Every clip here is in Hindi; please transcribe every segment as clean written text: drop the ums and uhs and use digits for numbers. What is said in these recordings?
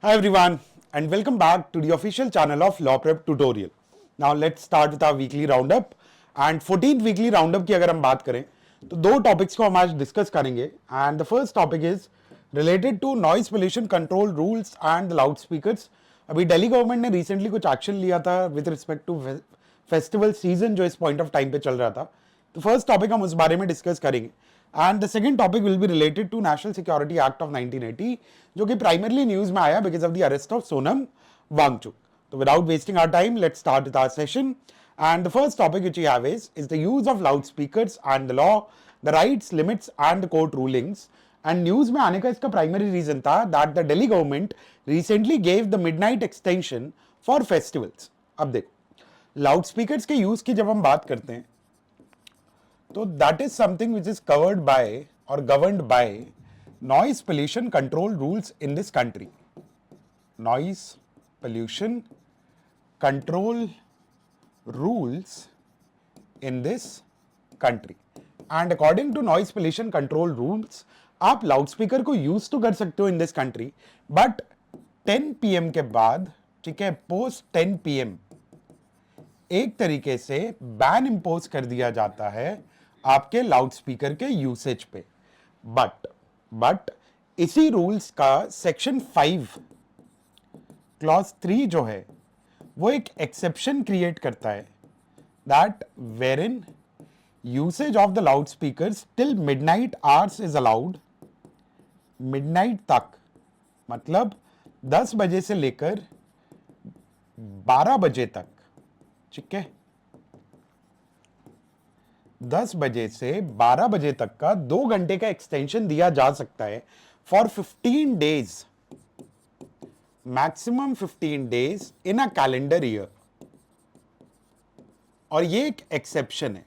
Hi everyone and welcome back to the official channel of Law Prep Tutorial. Now let's start with our weekly roundup and 14th weekly roundup की अगर हम बात करें तो दो टॉपिक्स को हम आज डिस्कस करेंगे and the first topic is related to noise pollution control rules and loud speakers. अभी दिल्ली गवर्नमेंट ने रिसेंटली कुछ एक्शन लिया था with respect to festival season जो इस पॉइंट ऑफ टाइम पे चल रहा था. तो फर्स्ट टॉपिक हम उस बारे में डिस्कस करेंगे and the second topic will be related to national security act of 1980 जो कि प्राइमरली न्यूज में आया because of the arrest of Sonam Wangchuk. तो without wasting our time let's start with our session and the first topic which we have is the use of loudspeakers and the law, the rights, limits and the court rulings. And news में आने का इसका primary reason था that the Delhi government recently gave the midnight extension for festivals. अब देखो loudspeakers के use की जब हम बात करते हैं तो that is something which is covered by or governed by noise pollution control rules in this country. Noise pollution control rules in this country and according to noise pollution control rules आप लाउडस्पीकर को यूज तो कर सकते हो इन दिस कंट्री बट 10 PM के बाद, ठीक है, पोस्ट 10 PM एक तरीके से बैन इंपोज कर दिया जाता है आपके लाउडस्पीकर के यूसेज पे. बट इसी रूल्स का सेक्शन 5 क्लॉज 3 जो है वो एक एक्सेप्शन क्रिएट करता है that wherein usage of the loud speakers till midnight hours is allowed. Midnight तक मतलब 10 बजे से लेकर 12 बजे तक, ठीक है, 10 बजे से 12 बजे तक का 2 घंटे का एक्सटेंशन दिया जा सकता है for 15 days, maximum 15 days in a calendar year. और ये एक एक्सेप्शन है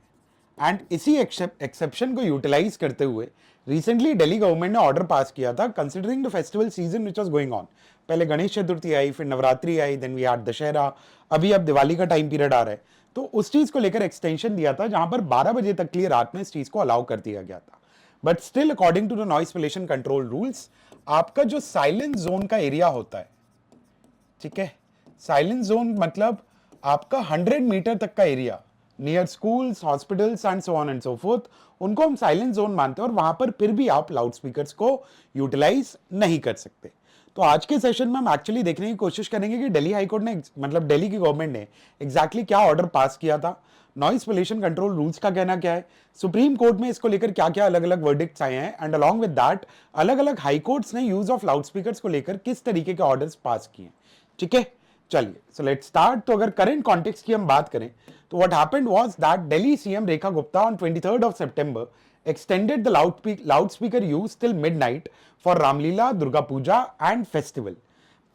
एंड इसी एक्सेप्शन को यूटिलाइज करते हुए रिसेंटली दिल्ली गवर्नमेंट ने ऑर्डर पास किया था considering the festival season which was going on. पहले गणेश चतुर्थी आई, फिर नवरात्रि आई, देन वी हैड दशहरा, अभी अब दिवाली का टाइम पीरियड आ रहा है. तो उस चीज को लेकर एक्सटेंशन दिया था जहां पर 12 बजे तक के लिए रात में इस चीज को अलाउ कर दिया गया था. But still according to the noise pollution control rules आपका जो साइलेंस जोन का एरिया होता है, ठीक है, साइलेंस जोन मतलब आपका 100 मीटर तक का area near schools, hospitals and so on and so fourth, उनको हम साइलेंस जोन मानते हैं और वहां पर फिर भी आप लाउड स्पीकर्स को यूटिलाइज नहीं कर सकते. तो आज के सेशन में हम एक्चुअली देखने की कोशिश करेंगे कि दिल्ली हाईकोर्ट ने मतलब दिल्ली की गवर्नमेंट ने एग्जैक्टली क्या ऑर्डर पास किया था, नॉइज पोल्यूशन कंट्रोल रूल्स का कहना क्या है, सुप्रीम कोर्ट में इसको लेकर क्या क्या अलग अलग वर्डिक्ट्स आए हैं एंड अलॉन्ग विद दैट अलग अलग हाई कोर्ट्स ने यूज ऑफ लाउड स्पीकर्स को लेकर किस तरीके के ऑर्डर्स पास किए. ठीक है, चलिए सो लेट्स स्टार्ट. तो अगर करंट कॉन्टेक्स्ट की हम बात करें तो what happened was that Delhi CM Rekha Gupta on 23rd of September extended the loudspeaker use till midnight for Ramlila, Durga Puja and festival.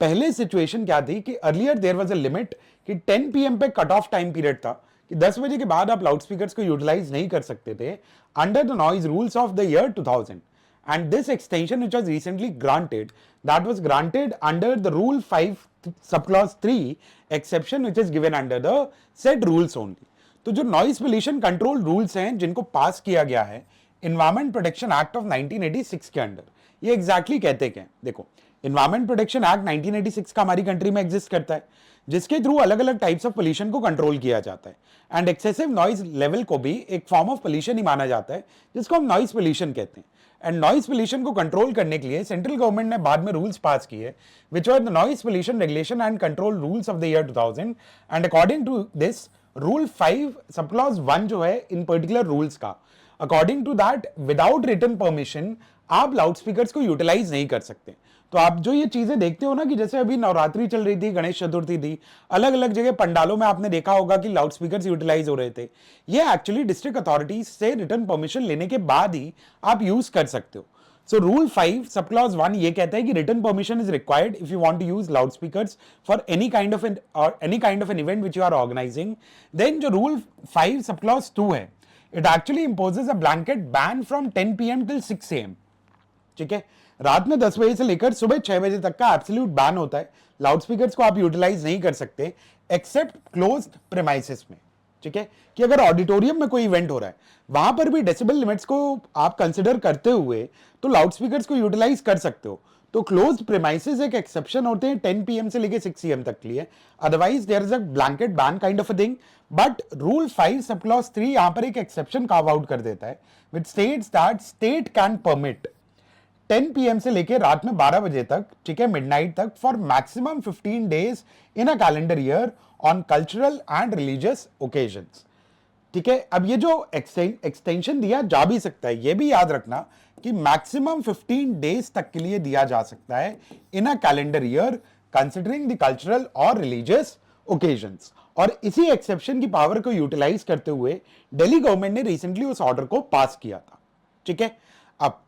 पहले सिचुएशन क्या थी कि earlier there was a limit कि 10 PM पे कट ऑफ टाइम पीरियड था कि 10 बजे के बाद आप लाउड स्पीकर्स को यूटिलाइज नहीं कर सकते थे under the noise rules of the year 2000. And this extension which was recently granted, that was granted under the Rule 5 subclause 3 exception which is given under the said rules only. तो जो नॉइज पोल्यूशन कंट्रोल रूल्स हैं जिनको पास किया गया है इन्वायरमेंट प्रोटेक्शन एक्ट ऑफ 1986 के अंडर, ये एग्जैक्टली कहते क्या, देखो इन्वायरमेंट प्रोटेक्शन एक्ट 1986 का हमारी कंट्री में एग्जिस्ट करता है जिसके थ्रू अलग अलग टाइप्स ऑफ पोल्यूशन को कंट्रोल किया जाता है एंड एक्सेसिव नॉइज लेवल को भी एक फॉर्म ऑफ पोल्यूशन ही माना जाता है जिसको हम नॉइज पोल्यूशन कहते हैं. एंड नॉइज पोल्यूशन को कंट्रोल करने के लिए सेंट्रल गवर्नमेंट ने बाद में रूल्स पास किए which were the noise pollution regulation and control rules of the year 2000 and according to this rule 5 sub clause 1 जो है इन पर्टिकुलर रूल्स का, according to that without written permission आप लाउड स्पीकर्स को यूटिलाइज नहीं कर सकते. तो आप जो ये चीजें देखते हो ना कि जैसे अभी नवरात्रि चल रही थी, गणेश चतुर्थी थी, अलग अलग जगह पंडालों में आपने देखा होगा कि लाउड स्पीकर्स यूटिलाइज हो रहे थे, ये एक्चुअली डिस्ट्रिक्ट अथॉरिटीज से रिटर्न परमिशन लेने के बाद ही आप यूज कर सकते हो. सो रूल 5 सब क्लॉज 1 ये कहता है कि written permission is required if you want to use loud speakers for any kind of an event which you are organising. Then जो रूल 5 सब क्लॉज 2 है, it actually imposes a blanket ban from 10 PM till 6 AM. ठीक है, रात में 10 बजे से लेकर सुबह 6 बजे तक का एब्सोल्यूट बैन होता है. लाउड स्पीकर्स को आप यूटिलाइज नहीं कर सकते एक्सेप्ट क्लोज्ड प्रेमाइसेस में. ठीक है, कि अगर ऑडिटोरियम में कोई इवेंट हो रहा है वहां पर भी डेसिबल लिमिट्स को आप कंसिडर करते हुए तो लाउड स्पीकर्स को यूटिलाइज कर सकते हो. तो क्लोज्ड प्रेमाइसेस एक एक्सेप्शन होते हैं 10 PM से लेके 6 AM तक के लिए, otherwise there is a blanket ban kind of a thing. But rule 5 sub clause 3 यहां पर एक एक्सेप्शन कार्व आउट कर देता है which states that state can permit 10 PM से लेके रात में 12 बजे तक, ठीक है, मिडनाइट तक, for maximum 15 days in a calendar year on cultural and religious occasions. ठीक है, अब ये जो एक्सटेंशन दिया जा भी सकता है, ये भी याद रखना कि मैक्सिमम 15 डेज तक के लिए दिया जा सकता है in a calendar year considering the cultural और रिलीजियस ओकेजन्स। और इसी एक्सेप्शन की पावर को यूटिलाइज करते हुए दिल्ली गवर्नमेंट ने रिसेंटली उस ऑर्डर को पास किया था। ठीक है, अब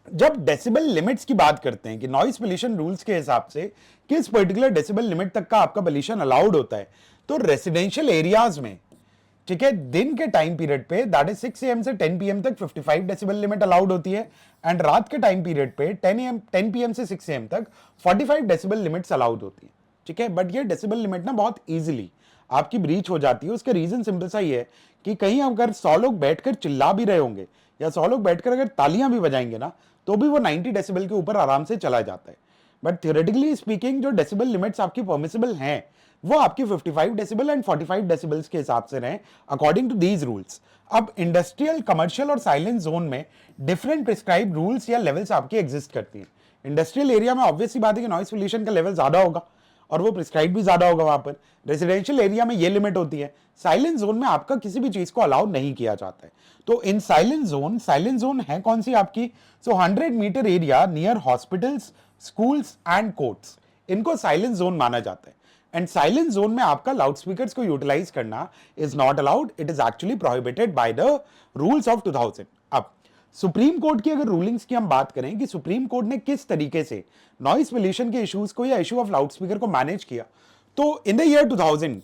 जब डेसिबल लिमिट्स की बात करते हैं कि नॉइस पोल्यूशन रूल्स के हिसाब से किस पर्टिकुलर डेसिबल लिमिट तक का आपका पोल्यूशन अलाउड होता है, तो रेसिडेंशियल एरियाज में, ठीक है, दिन के टाइम पीरियड पे दैट इज 6 AM से 10 PM तक 55 डेसिबल लिमिट अलाउड होती है, एंड रात के टाइम पीरियड पे 10 PM से 6 AM तक 45 डेसिबल लिमिट्स अलाउड होती है। ठीक है, बट ये डेसिबल लिमिट ना बहुत इजीली आपकी ब्रीच हो जाती है। उसका रीजन सिंपल सा ही है कि कहीं अगर 100 लोग बैठकर चिल्ला भी रहे होंगे या 100 लोग बैठकर अगर तालियां भी बजाएंगे ना, तो भी वो 90 डेसिबल के ऊपर आराम से चला जाता है। बट थियोरेटिकली स्पीकिंग जो डेसिबल लिमिट्स आपकी परमिसिबल हैं वो आपकी 55 डेसिबल एंड 45 डेसिबल्स के हिसाब से रहे अकॉर्डिंग टू दीज रूल्स। अब इंडस्ट्रियल, कमर्शियल और साइलेंस जोन में डिफरेंट प्रिस्क्राइब रूल्स या लेवल्स आपके एग्जिस्ट करती हैं। इंडस्ट्रियल एरिया में ऑब्वियसली बात है कि नॉइस पोल्यूशन का लेवल ज्यादा होगा और वो प्रिस्क्राइब भी ज्यादा होगा वहां पर। रेजिडेंशियल एरिया में ये लिमिट होती है। साइलेंस जोन में आपका किसी भी चीज को अलाउ नहीं किया जाता है। तो इन साइलेंस जोन है कौन सी आपकी? So 100 metre area near hospitals, schools and courts, इनको साइलेंस जोन माना जाता है। एंड साइलेंस जोन में आपका लाउड स्पीकर्स को यूटिलाइज करना is not allowed, it is actually prohibited by the rules of 2000। अब सुप्रीम कोर्ट की अगर रूलिंग्स की हम बात करें कि सुप्रीम कोर्ट ने किस तरीके से नॉइस पोल्यूशन के इश्यूज को या इशू ऑफ लाउड स्पीकर को मैनेज किया, तो in the year 2000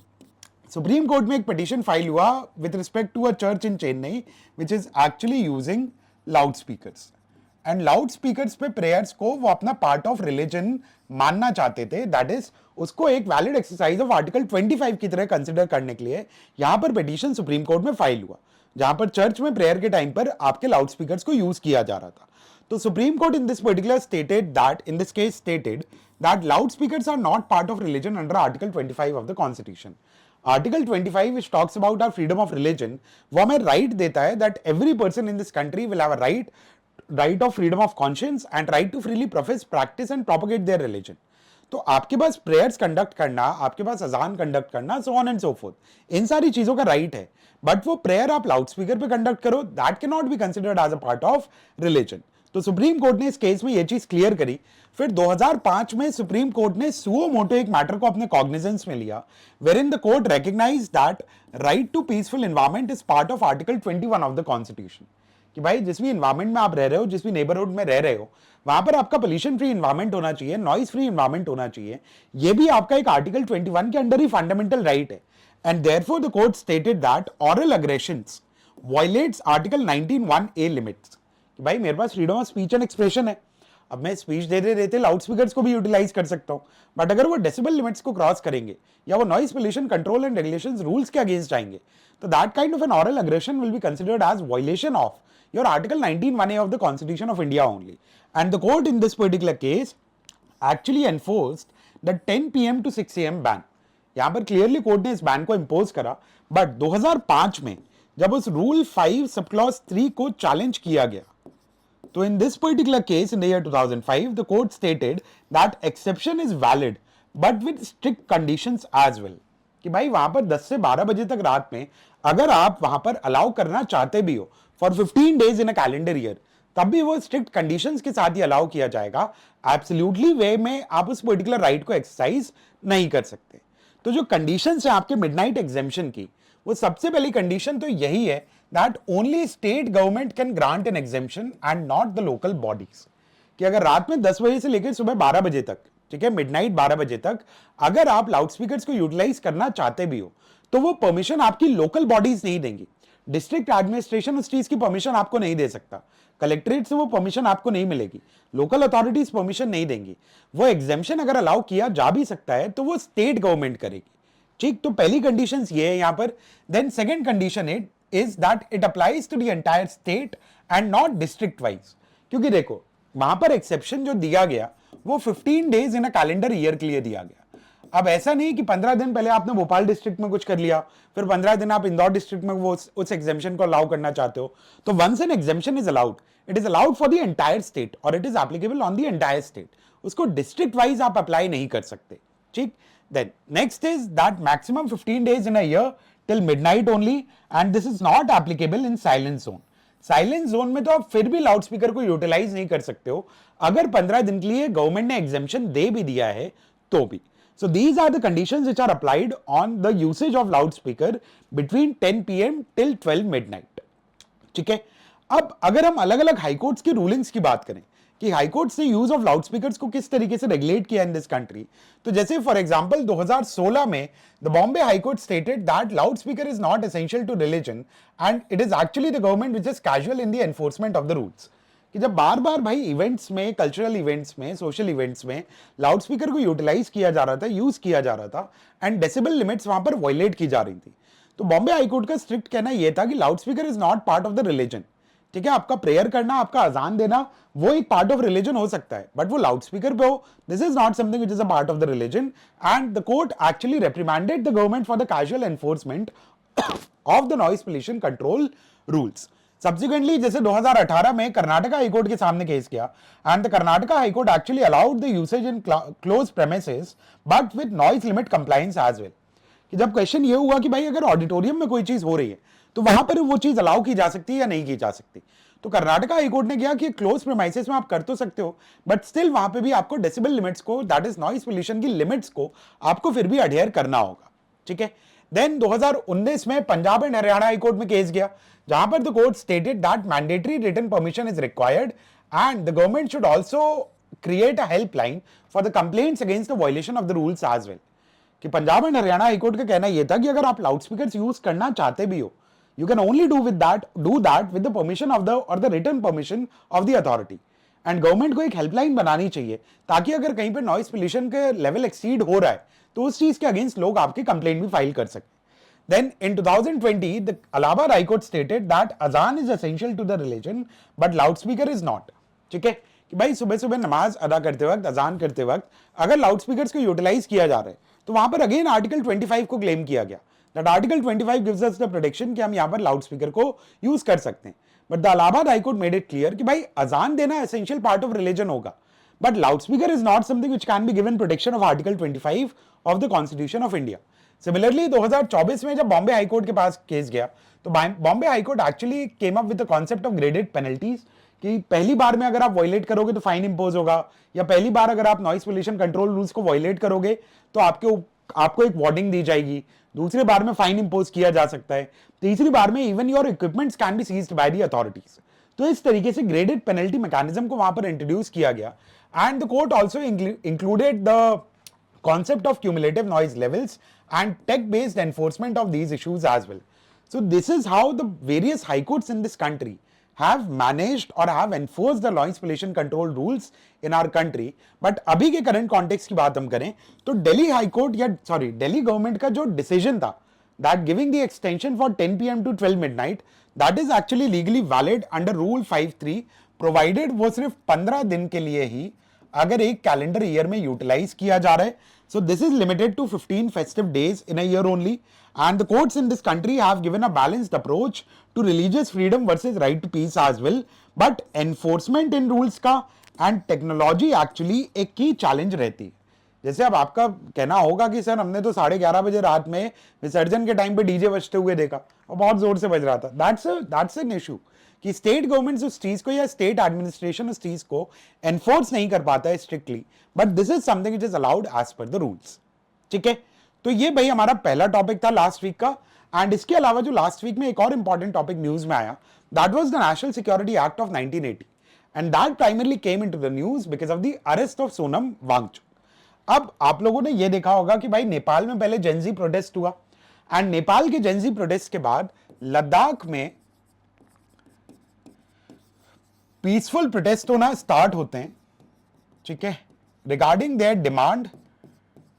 supreme court में एक पिटीशन फाइल हुआ with respect to a church in Chennai which is actually using loud speakers. And loud speakers पे प्रेयर्स को वो अपना पार्ट ऑफ रिलीजन मानना चाहते थे, दैट इज उसको एक वैलिड एक्सरसाइज ऑफ आर्टिकल 25 की तरह कंसिडर करने के लिए यहां पर पिटीशन सुप्रीम कोर्ट में फाइल हुआ, जहां पर चर्च में प्रेयर के टाइम पर आपके लाउड स्पीकर्स को यूज किया जा रहा था। तो supreme court in this particular stated that in this case stated that loud speakers are not part of religion under article 25 of the constitution. Article 25 which talks about our freedom of religion, वो हमें राइट देता है that every person in this country will have a right of freedom of conscience and right to freely profess, practice and propagate their religion. तो आपके पास प्रेयर्स कंडक्ट करना, आपके पास अजान कंडक्ट करना, so on and so forth, इन सारी चीजों का राइट है। बट वो प्रेयर आप लाउड स्पीकर पे कंडक्ट करो, that can not be considered as a part of religion. तो सुप्रीम कोर्ट ने इस केस में ये चीज क्लियर करी। फिर 2005 में सुप्रीम कोर्ट ने सुओ मोटो एक मैटर को अपने कॉग्निजेंस में लिया, where in the court recognised that right to peaceful environment is part of article 21 of the constitution. कि भाई जिस भी एनवायरमेंट में आप रह रहे हो, जिस भी नेबरहुड में रह रहे हो, वहां पर आपका पोल्यूशन फ्री एनवायरमेंट होना चाहिए, नॉइस फ्री एनवायरमेंट होना चाहिए। ये भी आपका एक आर्टिकल 21 के अंडर ही फंडामेंटल राइट है। And therefore the court stated that aural aggressions violates article 19(1)(a) limits. कि भाई मेरे पास freedom of speech and expression है, अब मैं स्पीच देते देते लाउड स्पीकर्स को भी यूटिलाइज कर सकता हूं, बट अगर वो डेसिबल लिमिट्स को क्रॉस करेंगे या वो noise pollution control and regulations rules के अगेंस्ट जाएंगे, तो that kind of an aural aggression will be considered as violation of your article 19(1)(a) of the constitution of India only. And the court in this particular case actually enforced the 10 PM to 6 AM ban. यहां पर क्लियरली कोर्ट ने इस बैन को इंपोज करा, बट 2005 में जब उस रूल 5 सब क्लॉज 3 को चैलेंज किया गया, तो in this particular case in the year 2005 the court stated that exception is valid but with strict conditions as well. कि भाई वहां पर 10 से 12 बजे तक रात में अगर आप वहां पर अलाउ करना चाहते भी हो for 15 days in a calendar year, तब भी वो स्ट्रिक्ट कंडीशंस के साथ ही अलाउ किया जाएगा। एब्सोल्युटली वे में आप उस पर्टिकुलर राइट को एक्सरसाइज नहीं कर सकते। तो जो कंडीशंस है आपके मिडनाइट एग्जेम्पशन की, वो सबसे पहली कंडीशन तो यही है that only state government can grant an exemption and not the local bodies. कि अगर रात में 10 बजे से लेकर सुबह 12 बजे तक, ठीक है, मिडनाइट 12 बजे तक अगर आप लाउड स्पीकर्स को यूटिलाइज करना चाहते भी हो, तो वो परमिशन आपकी लोकल बॉडीज नहीं देंगी। डिस्ट्रिक्ट एडमिनिस्ट्रेशन उस चीज की परमिशन आपको नहीं दे सकता, कलेक्ट्रेट से वो परमिशन आपको नहीं मिलेगी, लोकल अथॉरिटीज परमिशन नहीं देंगी। वो एग्जेम्पशन अगर अलाउ किया जा भी सकता है तो वो स्टेट गवर्नमेंट करेगी। ठीक, तो पहली कंडीशन ये है यहां पर। Then second condition is that it applies to the entire state and not district wise. क्योंकि देखो वहां पर एक्सेप्शन जो दिया गया वो 15 days in a calendar year के लिए दिया गया। अब ऐसा नहीं कि 15 दिन पहले आपने भोपाल डिस्ट्रिक्ट में कुछ कर लिया, फिर 15 दिन आप इंदौर डिस्ट्रिक्ट में वो उस एग्जेम्पशन को अलाउ करना चाहते हो। तो once an exemption is allowed, it is allowed for the entire state और it is applicable on the entire state. उसको डिस्ट्रिक्ट वाइज आप अप्लाई नहीं कर सकते, ठीक। Then next is that maximum 15 days in a year till midnight only, and this is not applicable in silence zone. Silence zone में तो आप फिर भी लाउड स्पीकर को यूटिलाइज नहीं कर सकते हो अगर 15 दिन के लिए गवर्नमेंट ने एग्जेम्पशन दे भी दिया है तो भी। So these are the conditions which are applied on the usage of loudspeaker between 10 PM till 12 midnight. ठीक है। अब अगर हम अलग अलग हाईकोर्ट्स की रूलिंग्स की बात करें कि हाईकोर्ट्स ने यूज ऑफ लाउड स्पीकर्स को किस तरीके से रेगुलेट किया इन दिस कंट्री, तो जैसे फॉर एग्जांपल 2016 में the Bombay high court stated that loud speaker is not essential to religion and it is actually the government which is casual in the enforcement of the rules. कि जब बार बार भाई इवेंट्स में, कल्चरल इवेंट्स में, सोशल इवेंट्स में लाउड स्पीकर को यूटिलाइज किया जा रहा था, यूज किया जा रहा था एंड डेसिबल लिमिट्स वहां पर वायलेट की जा रही थी, तो बॉम्बे हाईकोर्ट का स्ट्रिक्ट कहना यह था कि loud speaker is not part of the religion. ठीक है, आपका प्रेयर करना, आपका अजान देना वो एक पार्ट ऑफ रिलीजन हो सकता है, बट वो लाउड स्पीकर पे हो, this is not something which is a part of the religion. And the court actually reprimanded the government for the casual enforcement of the noise pollution control rules. Subsequently जैसे 2018 में कर्नाटका हाईकोर्ट के सामने केस किया and the Karnataka high court actually allowed the usage in close premises but with noise limit compliance as well. कि जब क्वेश्चन ये हुआ कि भाई अगर ऑडिटोरियम में कोई चीज हो रही है तो वहां पर वो चीज अलाउ की जा सकती है या नहीं की जा सकती, तो कर्नाटका हाईकोर्ट ने किया कि क्लोज प्रेमाइसेस में आप कर तो सकते हो बट स्टिल वहां पे भी आपको डेसिबल लिमिट्स को, दैट इज नॉइज पोल्यूशन की लिमिट्स को आपको फिर भी अडेयर करना होगा। ठीक है। देन 2019 में पंजाब एंड हरियाणा हाईकोर्ट में केस गया जहां पर the court stated that mandatory written permission is required and the government should also create a helpline for the complaints against the violation of the rules as well. कि पंजाब एंड हरियाणा हाईकोर्ट का कहना यह था कि अगर आप लाउड स्पीकर यूज करना चाहते भी हो, you can only do that with the permission of the written permission of the authority। And government को एक हेल्पलाइन बनानी चाहिए ताकि अगर कहीं पे नॉइस पोल्यूशन के लेवल एक्सीड हो रहा है तो उस चीज के अगेंस्ट लोग आपकी कंप्लेंट भी फाइल कर सकते। Then in 2020 the Allahabad High Court stated that azan is essential to the religion but loudspeaker is not। ठीक है, कि भाई सुबह सुबह नमाज अदा करते वक्त, अजान करते वक्त अगर लाउड स्पीकर्स को यूटिलाइज किया जा रहा है तो वहां पर अगेन आर्टिकल 25 को क्लेम किया गया that article 25 gives us the protection कि हम यहां पर लाउड स्पीकर को यूज कर सकते हैं। But the Allahabad high court made it clear कि भाई अजान देना एसेंशियल पार्ट ऑफ रिलीजन होगा but loud speaker is not something which can be given protection of article 25 of the constitution of India. Similarly 2024 में जब बॉम्बे हाईकोर्ट के पास केस गया तो Bombay high court actually came up with the concept of graded penalties कि पहली बार में अगर आप वायलेट करोगे तो फाइन इंपोज होगा, या पहली बार अगर आप नॉइस पोल्यूशन कंट्रोल रूल्स को वायलेट करोगे तो आपको एक वार्निंग दी जाएगी, दूसरी बार में फाइन इंपोज किया जा सकता है, तीसरी बार में even your equipments can be seized by the authorities. तो इस तरीके से ग्रेडेड पेनल्टी मैकेनिज्म को वहां पर इंट्रोड्यूस किया गया and the court also included the concept of cumulative noise levels and tech based enforcement of these issues as well। So this is how the various high courts in this country have managed or have enforced the noise pollution control rules in our country। but अभी के current context की बात हम करें तो दिल्ली हाई कोर्ट या दिल्ली गवर्नमेंट का जो डिसीजन था that giving the extension for 10 PM to 12 midnight that is actually legally valid under rule 53 provided वो सिर्फ 15 दिन के लिए ही अगर एक कैलेंडर ईयर में यूटिलाइज किया जा रहा है। So this is limited to 15 festive days in a year only and the courts in this country have given a balanced approach to religious freedom versus right to peace as well, but enforcement in rules का and technology actually एक की चैलेंज रहती है। जैसे अब आपका कहना होगा कि सर हमने तो 11:30 बजे रात में विसर्जन के टाइम पे डीजे बजते हुए देखा और बहुत जोर से बज रहा था, दैट्स एन इशू कि स्टेट गवर्नमेंट उस चीज को या स्टेट एडमिनिस्ट्रेशन उस चीज को एनफोर्स नहीं कर पाता है strictly, but this is something which is allowed as per the rules. ठीक है, तो ये भाई हमारा पहला टॉपिक था लास्ट वीक का। एंड इसके अलावा जो लास्ट वीक में एक और इंपॉर्टेंट टॉपिक न्यूज में आया that was the national security act of 1980 and that primarily came into the news because of the arrest of Sonam Wangchuk. अब आप लोगों ने ये देखा होगा कि भाई नेपाल में पहले जेनजी प्रोटेस्ट हुआ एंड नेपाल के जेनजी प्रोटेस्ट के बाद लद्दाख में पीसफुल प्रोटेस्ट होना स्टार्ट होते हैं। ठीक है, regarding their demand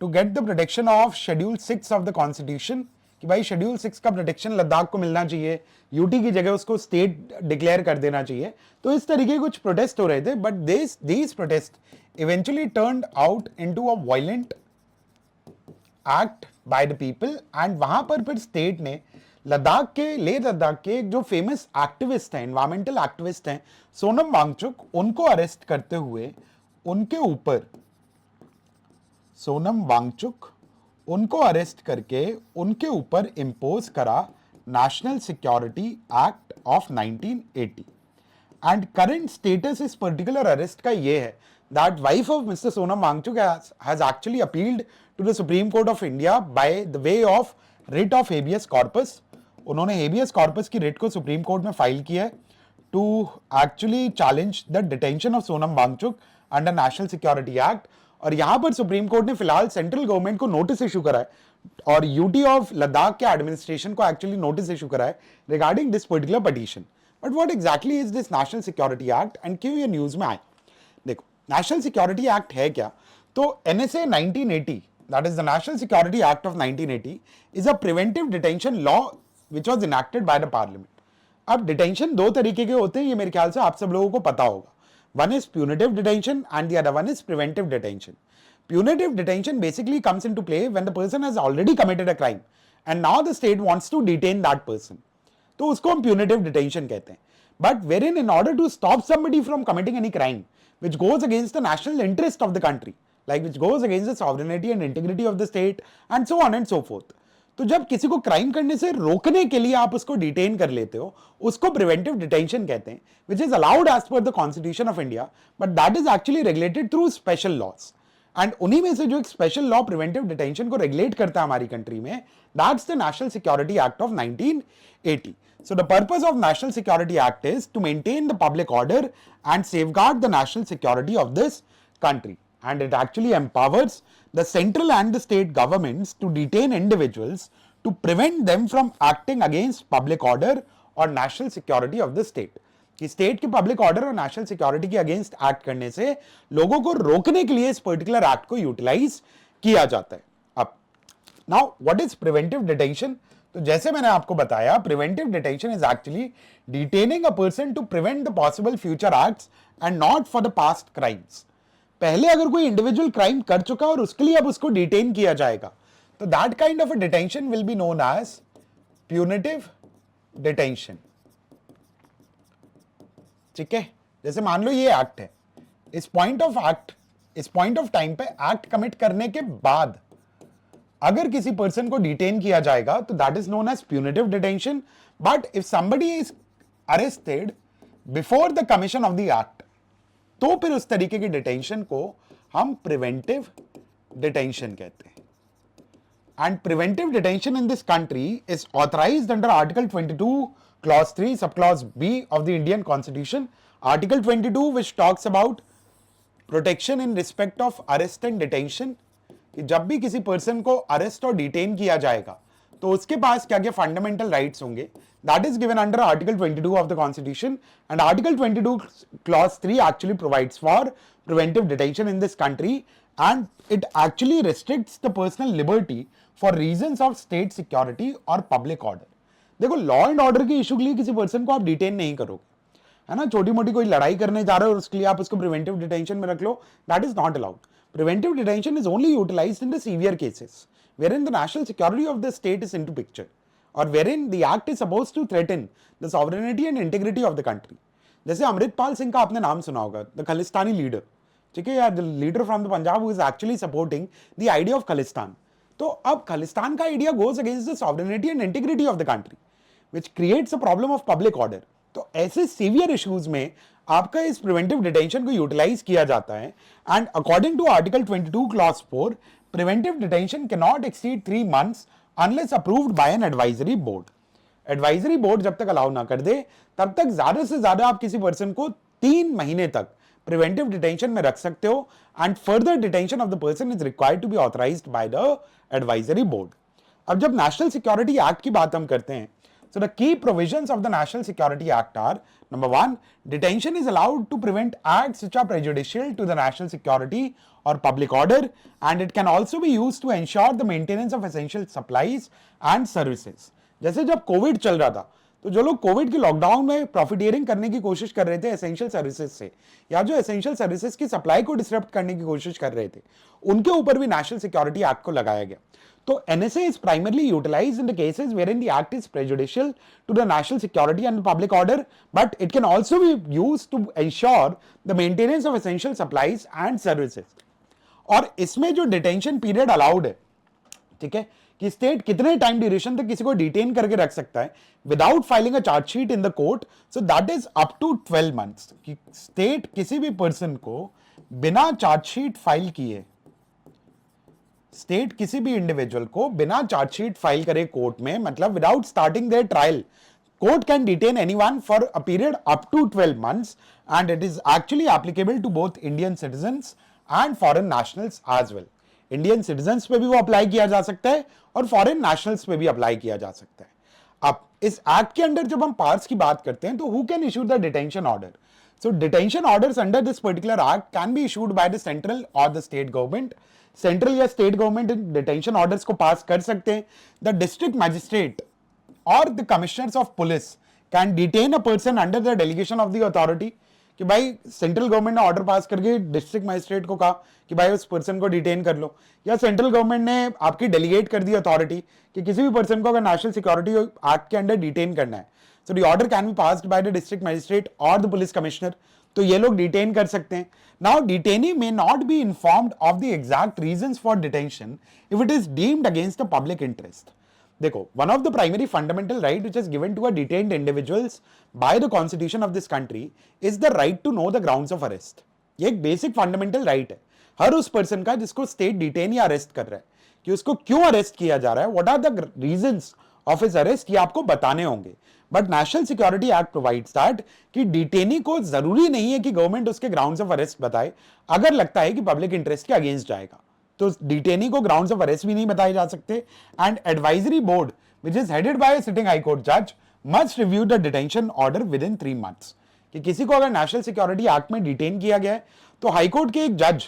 to get the protection of schedule 6 of the constitution कि भाई शेड्यूल 6 का प्रोटेक्शन लद्दाख को मिलना चाहिए, यूटी की जगह उसको स्टेट डिक्लेयर कर देना चाहिए। तो इस तरीके के कुछ प्रोटेस्ट हो रहे थे, but these protest eventually turned out into a violent act by the people. And वहां पर फिर स्टेट ने लेह लद्दाख के जो फेमस एक्टिविस्ट हैं, एनवायरमेंटल एक्टिविस्ट हैं सोनम वांगचुक, उनको अरेस्ट करते हुए उनके ऊपर सोनम वांगचुक उनको अरेस्ट करके उनके ऊपर इंपोज करा national security act of 1980। And current status इस पर्टिकुलर अरेस्ट का ये है that wife of mister Sonam Wangchuk has actually appealed to the supreme court of India by the way of writ of habeas corpus. उन्होंने हेबियस कॉर्पस की रिट को सुप्रीम कोर्ट में फाइल किया है to actually challenge the detention of Sonam Wangchuk under national security act. और यहां पर सुप्रीम कोर्ट ने फिलहाल सेंट्रल गवर्नमेंट को नोटिस इशू करा है और यूटी ऑफ लद्दाख के एडमिनिस्ट्रेशन को एक्चुअली नोटिस इशू करा है regarding this particular petition. But what exactly is this national security act and क्यों ये न्यूज में आए? देखो, नेशनल सिक्योरिटी एक्ट है क्या? तो NSA 1980, that is the national security act of 1980, is a preventive detention law which was enacted by the parliament. अब डिटेंशन दो तरीके के होते हैं, ये मेरे ख्याल से आप सब लोगों को पता होगा। One is punitive detention and the other one is preventive detention. Punitive detention basically comes into play when the person has already committed a crime and now the state wants to detain that person. तो उसको हम punitive detention कहते हैं. But wherein in order to stop somebody from committing any crime which goes against the national interest of the country, like which goes against the sovereignty and integrity of the state and so on and so forth. तो जब किसी को क्राइम करने से रोकने के लिए आप उसको डिटेन कर लेते हो, उसको प्रिवेंटिव डिटेंशन कहते हैं, which is allowed as per the constitution of India, but that is actually regulated through special laws. And उन्हीं में से जो एक स्पेशल लॉ प्रिवेंटिव डिटेंशन को रेगुलेट करता है हमारी कंट्री में, that's the national security act of 1980। So the purpose of National Security Act is to maintain the public order and safeguard the national security of this country. And it actually empowers the central and the state governments to detain individuals to prevent them from acting against public order or national security of the state. कि स्टेट की पब्लिक ऑर्डर और नेशनल सिक्योरिटी के अगेंस्ट एक्ट करने से लोगों को रोकने के लिए इस पर्टिकुलर एक्ट को यूटिलाइज किया जाता है। अब now what is preventive detention? तो जैसे मैंने आपको बताया, preventive detention is actually detaining a person to prevent the possible future acts and not for the past crimes. पहले अगर कोई इंडिविजुअल क्राइम कर चुका और उसके लिए अब उसको डिटेन किया जाएगा, तो that kind of a detention will be known as punitive detention. ठीक है, जैसे मान लो ये एक्ट है, इस पॉइंट ऑफ टाइम पे एक्ट कमिट करने के बाद अगर किसी पर्सन को डिटेन किया जाएगा तो that is known as punitive detention. But if somebody is arrested before the commission of the act, तो फिर उस तरीके की डिटेंशन को हम प्रिवेंटिव डिटेंशन कहते हैं। And preventive detention in this country is authorised under article 22 clause 3 subclause B of the Indian Constitution. Article 22 which talks about protection in respect of arrest and detention, कि जब भी किसी पर्सन को अरेस्ट और डिटेन किया जाएगा तो उसके पास क्या क्या फंडामेंटल राइट्स होंगे, that is given under article 22 of the constitution. And article 22 clause 3 actually provides for preventive detention in this country and it actually restricts the personal liberty for reasons of state security और पब्लिक ऑर्डर। देखो, लॉ एंड ऑर्डर के इशू के लिए किसी पर्सन को आप डिटेन नहीं करोगे, है ना। छोटी मोटी कोई लड़ाई करने जा रहे हो और उसके लिए आप उसको प्रिवेंटिव डिटेंशन में रख लो, that is not allowed. Preventive detention is only utilized in the severe cases wherein the national security of the state is into picture or wherein the act is supposed to threaten the sovereignty and integrity of the country. जैसे अमृतपाल सिंह का आपने नाम सुना होगा, द खालिस्तानी लीडर, ठीक है यार, the leader from the Punjab who is actually supporting the idea of Khalistan. तो अब खालिस्तान का idea goes against the sovereignty and integrity of the country which creates a problem of public order. तो ऐसे सीवियर इश्यूज में आपका इस प्रिवेंटिव डिटेंशन को यूटिलाइज किया जाता है। And according to article 22 clause 4, preventive detention can not exceed 3 months unless approved by an advisory board. Advisory board जब तक अलाउ ना कर दे तब तक ज्यादा से ज्यादा आप किसी पर्सन को 3 महीने तक प्रिवेंटिव डिटेंशन में रख सकते हो and further detention of the person is required to be authorised by the advisory board. अब जब नेशनल सिक्योरिटी एक्ट की बात हम करते हैं So the key provisions of the National Security Act are: number one, detention is allowed to prevent acts which are prejudicial to the national security or public order, and it can also be used to ensure the maintenance of essential supplies and services. जैसे जब कोविड चल रहा था तो जो लोग कोविड के लॉकडाउन में प्रॉफिटियरिंग करने की कोशिश कर रहे थे एसेंशियल सर्विसेज से, या जो एसेंशियल सर्विसेज की सप्लाई को डिसरप्ट करने की कोशिश कर रहे थे, उनके ऊपर भी नेशनल सिक्योरिटी एक्ट को लगाया गया. So NSA is primarily utilized in the cases wherein the act is prejudicial to the national security and public order, but it can also be used to ensure the maintenance of essential supplies and services. और इसमें जो डिटेंशन पीरियड अलाउड है, ठीक है, कि स्टेट कितने टाइम ड्यूरेशन तक किसी को डिटेन करके रख सकता है without filing a chargesheet in the court, so that is up to 12 months. कि स्टेट किसी भी पर्सन को बिना चार्जशीट फाइल किए, स्टेट किसी भी इंडिविजुअल को बिना चार्जशीट फाइल करे कोर्ट में, मतलब without starting their trial, court can detain anyone for a period up to 12 months, and it is actually applicable to both Indian citizens and foreign nationals as well. Indian citizens पे भी वो अप्लाई किया जा सकता है और फॉरेन नेशनल्स पे भी अप्लाई किया जा सकता है. अब इस एक्ट के अंदर जब हम पार्ट्स की बात करते हैं तो who can issue the detention order? So detention orders under this particular act can be issued by the central और द स्टेट गवर्नमेंट. सेंट्रल या स्टेट गवर्नमेंट डिटेंशन ऑर्डर्स को पास कर सकते हैं. द डिस्ट्रिक्ट मैजिस्ट्रेट और the commissioners of police can detain a person under the delegation of the authority. कि भाई सेंट्रल गवर्नमेंट ने ऑर्डर पास करके डिस्ट्रिक्ट मैजिस्ट्रेट को कहा कि भाई उस पर्सन को डिटेन कर लो, या सेंट्रल गवर्नमेंट ने आपकी डेलीगेट कर दी अथॉरिटी कि किसी भी पर्सन को अगर नेशनल सिक्योरिटी एक्ट के अंडर डिटेन करना है, so the order can be passed by the district magistrate और द पुलिस कमिश्नर, तो ये लोग डिटेन कर सकते हैं. Now detainee may not be informed of the exact reasons for detention if it is deemed against the public interest. देखो, one of the primary fundamental right which is given to a detained individuals by the constitution of this country is the right to know the grounds of arrest. ये एक बेसिक फंडामेंटल राइट है हर उस पर्सन का जिसको स्टेट डिटेन या अरेस्ट कर रहा है, कि उसको क्यों अरेस्ट किया जा रहा है, what are the reasons of his arrest, ये आपको बताने होंगे. But national security act provides that कि डिटेनी को जरूरी नहीं है कि गवर्नमेंट उसके ग्राउंड्स ऑफ अरेस्ट बताए अगर लगता है कि पब्लिक इंटरेस्ट के अगेंस्ट जाएगा. तो डिटेनी को ग्राउंड्स ऑफ अरेस्ट भी नहीं बताए जा सकते. And advisory board which is headed by sitting high court जज must review the detention order within 3 months. कि किसी को अगर नेशनल सिक्योरिटी एक्ट में डिटेन किया गया है तो हाईकोर्ट के एक जज,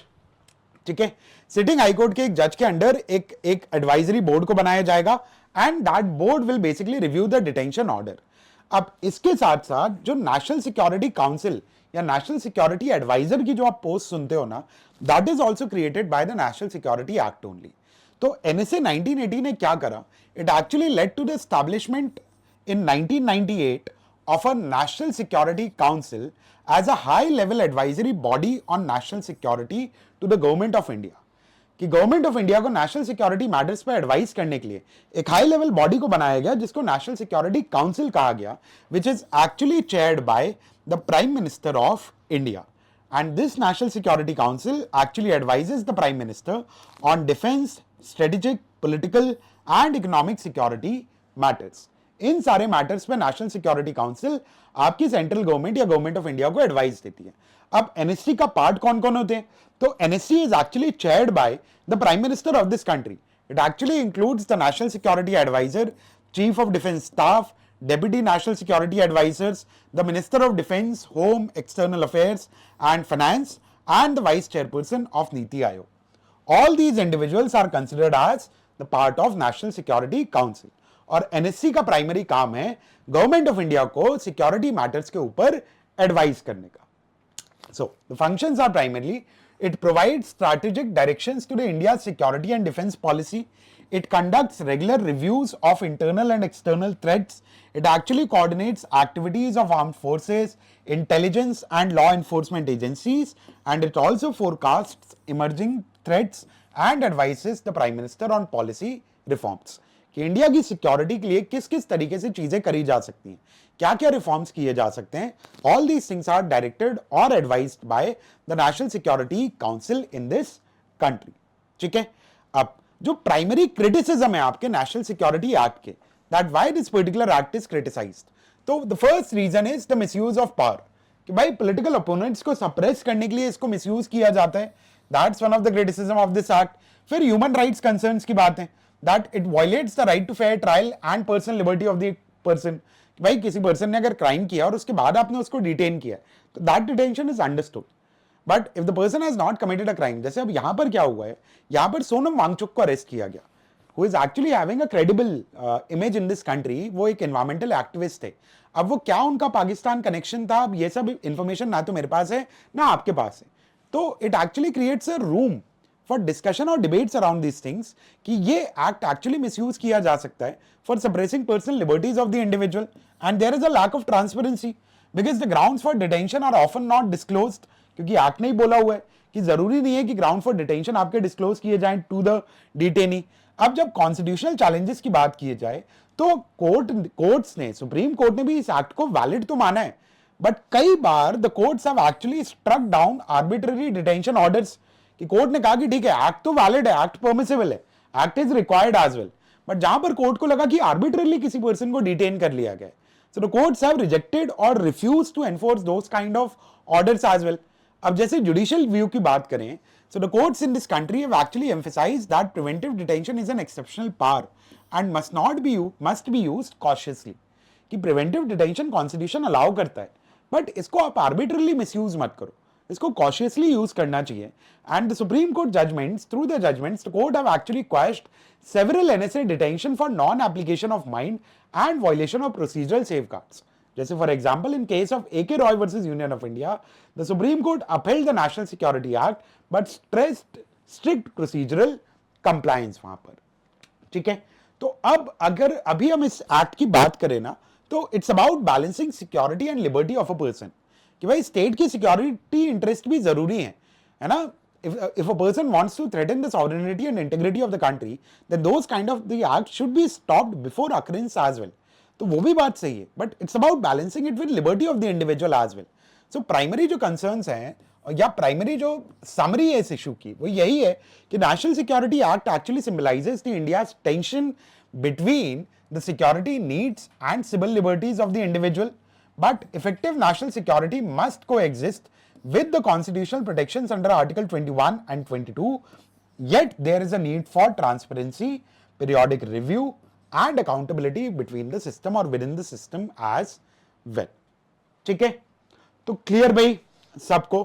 ठीक है, सिटिंग हाईकोर्ट के एक जज के अंडर एक एडवाइजरी बोर्ड को बनाया जाएगा, and that board will basically review the detention order. अब इसके साथ साथ जो नेशनल सिक्योरिटी काउंसिल या नेशनल सिक्योरिटी एडवाइजर की जो आप पोस्ट सुनते हो ना, that is also created by the national security act only. तो एनएसए 1980 ने क्या करा, it actually led to the establishment in 1998 of a National Security Council as a high-level advisory body on national security to the Government of India. कि गवर्नमेंट ऑफ इंडिया को नेशनल सिक्योरिटी मैटर्स पर एडवाइस करने के लिए एक हाई लेवल बॉडी को बनाया गया जिसको नेशनल सिक्योरिटी काउंसिल कहा गया, which is actually chaired by the prime minister of India. And this national security council actually advises the prime minister on defence, strategic, political and economic security matters. इन सारे मैटर्स पे नेशनल सिक्योरिटी काउंसिल आपकी सेंट्रल गवर्नमेंट या गवर्नमेंट ऑफ इंडिया को एडवाइस देती है. अब एनएससी का पार्ट कौन कौन होते हैं? तो NSC is actually chaired by the prime minister of this country. It actually includes the national security adviser, chief of defence staff, deputy national security advisers, the minister of defence, home, external affairs and finance, and the vice chairperson of Niti Aayog. All these individuals are considered as the part of National Security Council. और एनएससी का प्राइमरी काम है गवर्नमेंट ऑफ इंडिया को सिक्योरिटी मैटर्स के ऊपर एडवाइस करने का. So the functions are primarily it provides strategic directions to the India's security and defense policy. It conducts regular reviews of internal and external threats. It actually coordinates activities of armed forces, intelligence and law enforcement agencies, and it also forecasts emerging threats and advises the Prime Minister on policy reforms. कि इंडिया की सिक्योरिटी के लिए किस किस तरीके से चीजें करी जा सकती हैं, क्या क्या रिफॉर्म्स किए जा सकते हैं. All these things are directed और advised by the national security council in this country. ठीक है. अब जो प्राइमरी क्रिटिसिज्म है आपके नेशनल सिक्योरिटी एक्ट के, that why this particular act is criticized, तो the first reason is the misuse of power. कि भाई पॉलिटिकल ओपोनेंट्स को सप्रेस करने के लिए इसको मिसयूज किया जाता है. That's one of the criticism of this act. फिर ह्यूमन राइट्स कंसर्न्स की बात है, that it violates the right to fair trial and personal liberty of the person, भाई किसी पर्सन ने अगर क्राइम किया और उसके बाद आपने उसको डिटेन किया तो that detention is understood. But if the person has not committed a crime, जैसे अब यहां पर क्या हुआ है, यहां पर सोनम वांगचुक को अरेस्ट किया गया, who is actually having a credible image in this country. वो एक environmental activist थे. अब वो क्या उनका पाकिस्तान कनेक्शन था, अब ये सब इंफॉर्मेशन ना तो मेरे पास है ना आपके पास है. तो it actually creates a room for discussion और डिबेट्स अराउंड दीज थिंग्स कि ये एक्ट एक्चुअली मिसयूज किया जा सकता है for suppressing personal liberties of the individual, and there is a lack of transparency because the grounds for detention are often not disclosed, क्योंकि एक्ट ने ही बोला हुआ है कि जरूरी नहीं है कि ग्राउंड फॉर डिटेंशन आपके डिस्क्लोज किए जाएं टू द डिटेनी. अब जब कॉन्स्टिट्यूशनल चैलेंजेस की बात की जाए तो कोर्ट्स ने, सुप्रीम कोर्ट ने भी इस एक्ट को वैलिड तो माना है, बट कई बार the courts have actually struck down arbitrary detention orders, कि कोर्ट ने कहा कि ठीक है एक्ट तो वैलिड है, एक्ट परमिसिबल है, act is required as well, but जहां पर कोर्ट को लगा कि आर्बिट्ररली किसी पर्सन को डिटेन कर लिया गया, so the courts have rejected और refuse to enforce those kind of orders as well. अब जैसे जुडिशियल व्यू की बात करें, so the courts in this country have actually emphasized that preventive detention is an exceptional power and must be used cautiously. कि preventive detention constitution allow करता है, but इसको आप arbitrarily misuse मत करो, इसको cautiously use करना चाहिए. And the Supreme Court judgments, through the judgments, the court have actually quashed several NSA detention for non-application of mind and violation of procedural safeguards. जैसे for example in case of AK Roy versus union of India, the supreme court upheld the national security act but stressed strict procedural compliance वहां पर. ठीक है, तो अब अगर अभी हम इस एक्ट की बात करें ना, तो it's about balancing security and liberty of a person, कि भाई स्टेट की सिक्योरिटी इंटरेस्ट भी जरूरी है ना. If a person wants to threaten the sovereignty and integrity of the country, then those kind of the acts should be stopped before occurrence as well. तो वो भी बात सही है, but it's about balancing it with liberty of the individual as well. So primary जो कंसर्न्स हैं या प्राइमरी जो समरी है इस इशू की, वो यही है कि national security act actually symbolises the India's tension between the security needs and civil liberties of the individual, but effective national security must coexist with the constitutional protections under Article 21 and 22, yet there is a need for transparency, periodic review and accountability between the system or within the system as well. ठीक है, तो क्लियर भाई सबको.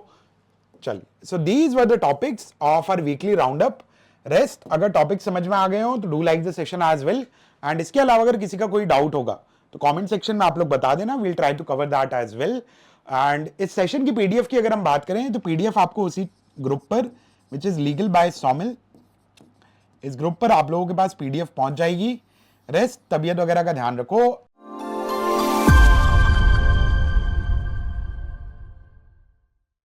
चलिए, so these were the topics of our weekly roundup. Rest अगर टॉपिक समझ में आ गए हो तो do like the session as well, and इसके अलावा अगर किसी का कोई डाउट होगा तो कमेंट सेक्शन में आप लोग बता देना, we'll try to cover that as well. And इस सेशन की पीडीएफ की अगर हम बात करें तो पीडीएफ आपको उसी ग्रुप पर, which is legal by Saumil, इस ग्रुप पर आप लोगों के पास पीडीएफ पहुंच जाएगी. रेस्ट तबीयत वगैरह का ध्यान रखो.